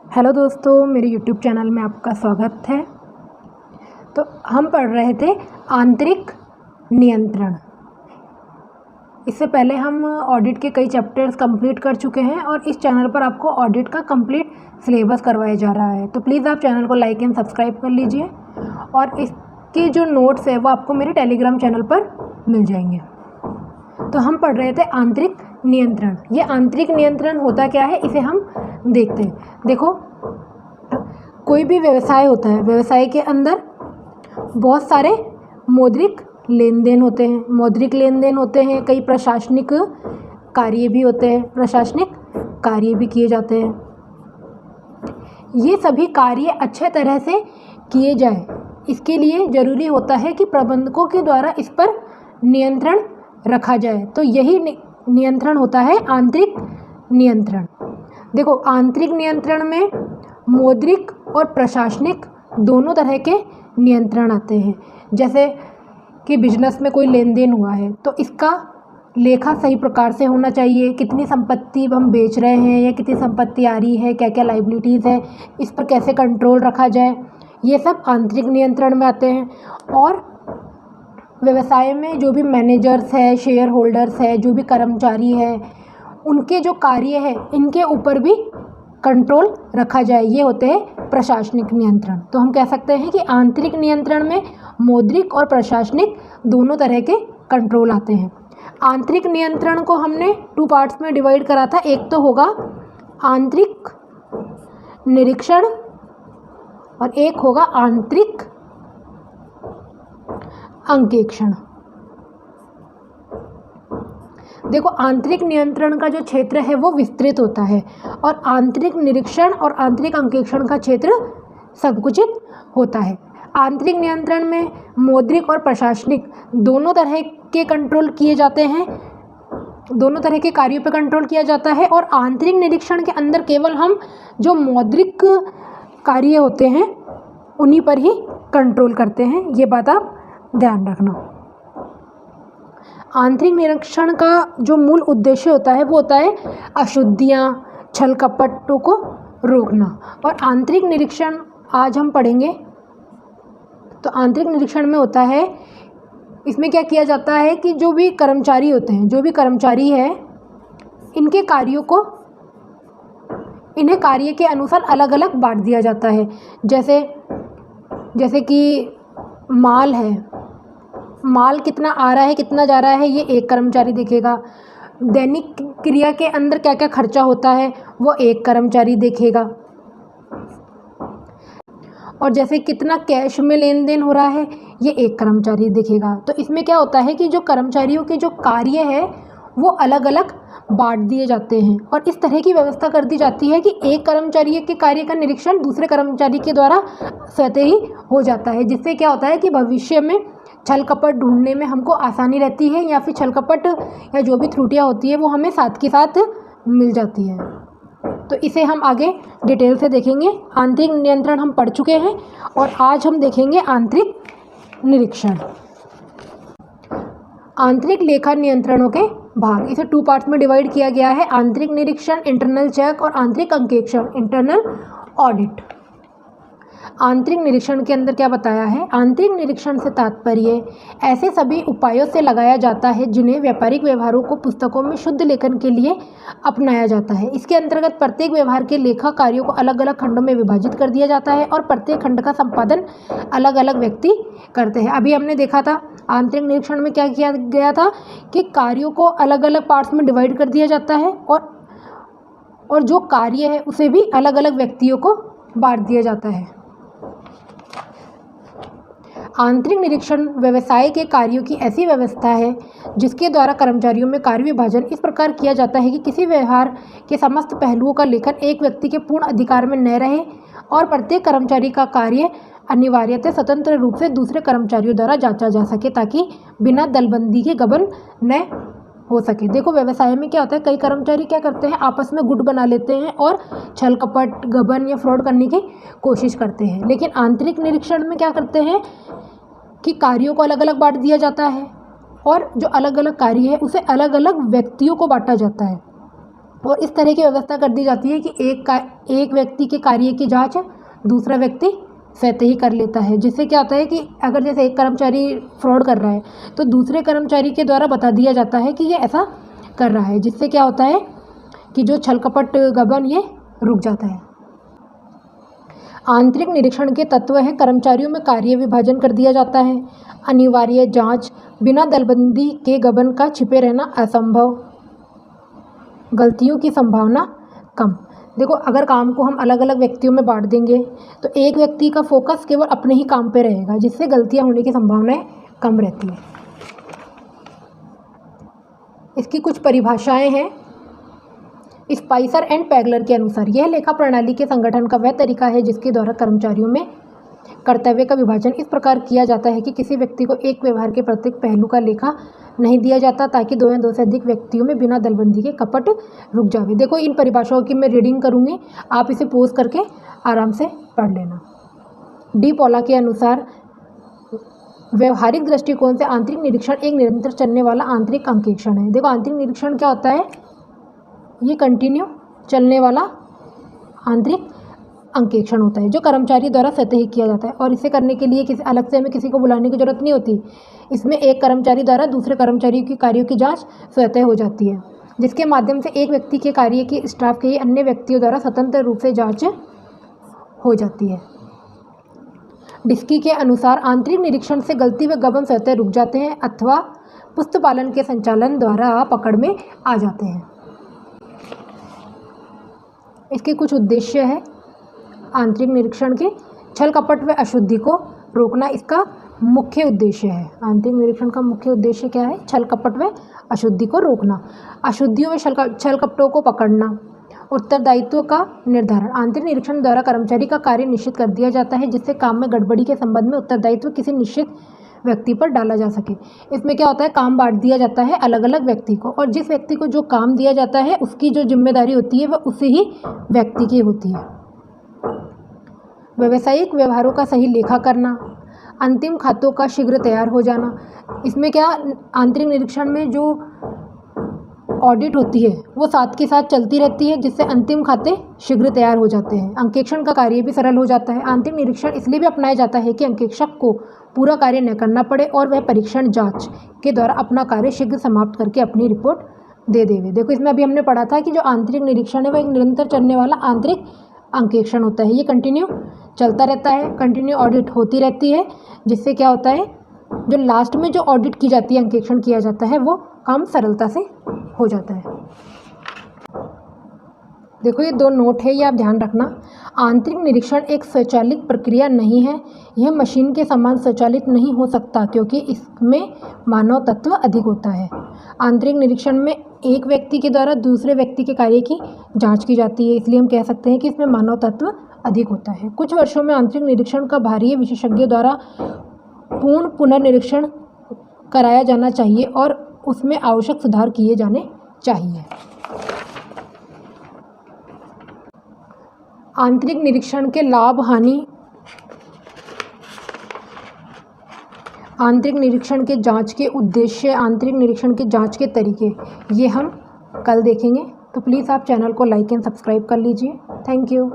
Hello दोस्तों, मेरे YouTube channel में आपका स्वागत है। तो हम पढ़ रहे थे आंतरिक नियंत्रण। इससे पहले हम ऑडिट के कई चैप्टर्स कंप्लीट कर चुके हैं और इस चैनल पर आपको ऑडिट का कंप्लीट सिलेबस करवाया जा रहा है। तो प्लीज़ आप चैनल को लाइक एंड सब्सक्राइब कर लीजिए और इसके जो नोट्स है वो आपको मेरे टेलीग्राम चैनल पर मिल जाएंगे। तो हम पढ़ रहे थे आंतरिक नियंत्रण। ये आंतरिक नियंत्रण होता क्या है, इसे हम देखते हैं। देखो, कोई भी व्यवसाय होता है, व्यवसाय के अंदर बहुत सारे मौद्रिक लेन देन होते हैं। मौद्रिक लेन देन होते हैं, कई प्रशासनिक कार्य भी होते हैं, प्रशासनिक कार्य भी किए जाते हैं। ये सभी कार्य अच्छे तरह से किए जाए, इसके लिए ज़रूरी होता है कि प्रबंधकों के द्वारा इस पर नियंत्रण रखा जाए। तो यही नियंत्रण होता है आंतरिक नियंत्रण। देखो, आंतरिक नियंत्रण में मौद्रिक और प्रशासनिक दोनों तरह के नियंत्रण आते हैं। जैसे कि बिजनेस में कोई लेन देन हुआ है तो इसका लेखा सही प्रकार से होना चाहिए। कितनी संपत्ति हम बेच रहे हैं या कितनी संपत्ति आ रही है, क्या क्या लाइबिलिटीज़ है, इस पर कैसे कंट्रोल रखा जाए, ये सब आंतरिक नियंत्रण में आते हैं। और व्यवसाय में जो भी मैनेजर्स है, शेयर होल्डर्स है, जो भी कर्मचारी है, उनके जो कार्य है इनके ऊपर भी कंट्रोल रखा जाए, ये होते हैं प्रशासनिक नियंत्रण। तो हम कह सकते हैं कि आंतरिक नियंत्रण में मौद्रिक और प्रशासनिक दोनों तरह के कंट्रोल आते हैं। आंतरिक नियंत्रण को हमने 2 पार्ट्स में डिवाइड करा था। एक तो होगा आंतरिक निरीक्षण और एक होगा आंतरिक अंकेक्षण। देखो, आंतरिक नियंत्रण का जो क्षेत्र है वो विस्तृत होता है और आंतरिक निरीक्षण और आंतरिक अंकेक्षण का क्षेत्र संकुचित होता है। आंतरिक नियंत्रण में मौद्रिक और प्रशासनिक दोनों तरह के कंट्रोल किए जाते हैं, दोनों तरह के कार्यों पर कंट्रोल किया जाता है। और आंतरिक निरीक्षण के अंदर केवल हम जो मौद्रिक कार्य होते हैं उन्हीं पर ही कंट्रोल करते हैं, ये बात आप ध्यान रखना। आंतरिक निरीक्षण का जो मूल उद्देश्य होता है वो होता है अशुद्धियाँ, छल कपटों को रोकना। और आंतरिक निरीक्षण आज हम पढ़ेंगे। तो आंतरिक निरीक्षण में होता है, इसमें क्या किया जाता है कि जो भी कर्मचारी होते हैं, जो भी कर्मचारी है, इनके कार्यों को इन्हें कार्य के अनुसार अलग अलग बांट दिया जाता है। जैसे कि माल है, माल कितना आ रहा है, कितना जा रहा है, ये एक कर्मचारी देखेगा। दैनिक क्रिया के अंदर क्या क्या खर्चा होता है वो एक कर्मचारी देखेगा। और जैसे कितना कैश में लेन देन हो रहा है ये एक कर्मचारी देखेगा। तो इसमें क्या होता है कि जो कर्मचारियों के जो कार्य है वो अलग अलग बांट दिए जाते हैं और इस तरह की व्यवस्था कर दी जाती है कि एक कर्मचारी के कार्य का निरीक्षण दूसरे कर्मचारी के द्वारा स्वतः ही हो जाता है। जिससे क्या होता है कि भविष्य में छल कपट ढूंढने में हमको आसानी रहती है या फिर छल कपट या जो भी त्रुटियां होती है वो हमें साथ के साथ मिल जाती है। तो इसे हम आगे डिटेल से देखेंगे। आंतरिक नियंत्रण हम पढ़ चुके हैं और आज हम देखेंगे आंतरिक निरीक्षण। आंतरिक लेखा नियंत्रणों के भाग, इसे 2 पार्ट्स में डिवाइड किया गया है। आंतरिक निरीक्षण, इंटरनल चेक, और आंतरिक अंकेक्षण, इंटरनल ऑडिट। आंतरिक निरीक्षण के अंदर क्या बताया है? आंतरिक निरीक्षण से तात्पर्य ऐसे सभी उपायों से लगाया जाता है जिन्हें व्यापारिक व्यवहारों को पुस्तकों में शुद्ध लेखन के लिए अपनाया जाता है। इसके अंतर्गत प्रत्येक व्यवहार के लेखा कार्यों को अलग अलग खंडों में विभाजित कर दिया जाता है और प्रत्येक खंड का संपादन अलग अलग व्यक्ति करते हैं। अभी हमने देखा था आंतरिक निरीक्षण में क्या किया गया था कि कार्यों को अलग अलग पार्ट्स में डिवाइड कर दिया जाता है और जो कार्य है उसे भी अलग अलग व्यक्तियों को बांट दिया जाता है। आंतरिक निरीक्षण व्यवसाय के कार्यों की ऐसी व्यवस्था है जिसके द्वारा कर्मचारियों में कार्य विभाजन इस प्रकार किया जाता है कि किसी व्यवहार के समस्त पहलुओं का लेखन एक व्यक्ति के पूर्ण अधिकार में न रहे और प्रत्येक कर्मचारी का कार्य अनिवार्यतः स्वतंत्र रूप से दूसरे कर्मचारियों द्वारा जांचा जा सके ताकि बिना दलबंदी के गबन न हो सके। देखो, व्यवसाय में क्या होता है, कई कर्मचारी क्या करते हैं, आपस में गुट बना लेते हैं और छल कपट, गबन या फ्रॉड करने की कोशिश करते हैं। लेकिन आंतरिक निरीक्षण में क्या करते हैं कि कार्यों को अलग अलग बांट दिया जाता है और जो अलग अलग कार्य है उसे अलग अलग व्यक्तियों को बांटा जाता है। और इस तरह की व्यवस्था कर दी जाती है कि एक व्यक्ति के कार्य की जांच दूसरा व्यक्ति स्वतः ही कर लेता है, जिससे क्या होता है कि अगर जैसे एक कर्मचारी फ्रॉड कर रहा है तो दूसरे कर्मचारी के द्वारा बता दिया जाता है कि ये ऐसा कर रहा है, जिससे क्या होता है कि जो छल कपट गबन ये रुक जाता है। आंतरिक निरीक्षण के तत्व है कर्मचारियों में कार्य विभाजन कर दिया जाता है, अनिवार्य जांच, बिना दलबंदी के गबन का छिपे रहना असंभव, गलतियों की संभावना कम। देखो, अगर काम को हम अलग अलग व्यक्तियों में बांट देंगे तो एक व्यक्ति का फोकस केवल अपने ही काम पे रहेगा, जिससे गलतियां होने की संभावनाएं कम रहती है। इसकी कुछ परिभाषाएं हैं। स्पाइसर एंड पैगलर के अनुसार यह लेखा प्रणाली के संगठन का वह तरीका है जिसके द्वारा कर्मचारियों में कर्तव्य का विभाजन इस प्रकार किया जाता है कि किसी व्यक्ति को एक व्यवहार के प्रत्येक पहलू का लेखा नहीं दिया जाता, ताकि दो या दो से अधिक व्यक्तियों में बिना दलबंदी के कपट रुक जावे। देखो, इन परिभाषाओं की मैं रीडिंग करूँगी, आप इसे पोज करके आराम से पढ़ लेना। डी पॉला के अनुसार व्यवहारिक दृष्टिकोण से आंतरिक निरीक्षण एक निरंतर चलने वाला आंतरिक अंकेक्षण है। देखो, आंतरिक निरीक्षण क्या होता है? ये कंटिन्यू चलने वाला आंतरिक अंकेक्षण होता है जो कर्मचारी द्वारा स्वतः ही किया जाता है, और इसे करने के लिए किसी अलग से हमें किसी को बुलाने की जरूरत नहीं होती। इसमें एक कर्मचारी द्वारा दूसरे कर्मचारी के कार्यों की जांच स्वतः हो जाती है, जिसके माध्यम से एक व्यक्ति के कार्य की स्टाफ के अन्य व्यक्तियों द्वारा स्वतंत्र रूप से जांच हो जाती है। डिस्की के अनुसार आंतरिक निरीक्षण से गलती व गबन स्वतः रुक जाते हैं अथवा पुस्तपालन के संचालन द्वारा पकड़ में आ जाते हैं। इसके कुछ उद्देश्य है आंतरिक निरीक्षण के। छल कपट व अशुद्धि को रोकना इसका मुख्य उद्देश्य है। आंतरिक निरीक्षण का मुख्य उद्देश्य क्या है? छल कपट व अशुद्धि को रोकना, अशुद्धियों व छल कपटों को पकड़ना, उत्तरदायित्व का निर्धारण। आंतरिक निरीक्षण द्वारा कर्मचारी का कार्य निश्चित कर दिया जाता है, जिससे काम में गड़बड़ी के संबंध में उत्तरदायित्व किसी निश्चित व्यक्ति पर डाला जा सके। इसमें क्या होता है? काम बांट दिया जाता है अलग अलग व्यक्ति को, और जिस व्यक्ति को जो काम दिया जाता है उसकी जो जिम्मेदारी होती है वह उसी ही व्यक्ति की होती है। व्यावसायिक व्यवहारों का सही लेखा करना, अंतिम खातों का शीघ्र तैयार हो जाना। इसमें क्या, आंतरिक निरीक्षण में जो ऑडिट होती है वो साथ के साथ चलती रहती है, जिससे अंतिम खाते शीघ्र तैयार हो जाते हैं। अंकेक्षण का कार्य भी सरल हो जाता है। आंतरिक निरीक्षण इसलिए भी अपनाया जाता है कि अंकेक्षक को पूरा कार्य न करना पड़े और वह परीक्षण जांच के द्वारा अपना कार्य शीघ्र समाप्त करके अपनी रिपोर्ट दे देवे। देखो, इसमें अभी हमने पढ़ा था कि जो आंतरिक निरीक्षण है वह एक निरंतर चलने वाला आंतरिक अंकेक्षण होता है। ये कंटिन्यू चलता रहता है, कंटिन्यू ऑडिट होती रहती है, जिससे क्या होता है, जो लास्ट में जो ऑडिट की जाती है, अंकेक्षण किया जाता है, वो काम सरलता से हो जाता है। देखो, ये दो नोट है, ये आप ध्यान रखना। आंतरिक निरीक्षण एक स्वचालित प्रक्रिया नहीं है। यह मशीन के समान स्वचालित नहीं हो सकता क्योंकि इसमें मानव तत्व अधिक होता है। आंतरिक निरीक्षण में एक व्यक्ति के द्वारा दूसरे व्यक्ति के कार्य की जांच की जाती है, इसलिए हम कह सकते हैं कि इसमें मानव तत्व अधिक होता है। कुछ वर्षों में आंतरिक निरीक्षण का बाहरी विशेषज्ञों द्वारा पूर्ण पुनर्निरीक्षण कराया जाना चाहिए और उसमें आवश्यक सुधार किए जाने चाहिए। आंतरिक निरीक्षण के लाभ हानि, आंतरिक निरीक्षण के जांच के उद्देश्य, आंतरिक निरीक्षण के जांच के तरीके, ये हम कल देखेंगे। तो प्लीज़ आप चैनल को लाइक एंड सब्सक्राइब कर लीजिए। Thank you.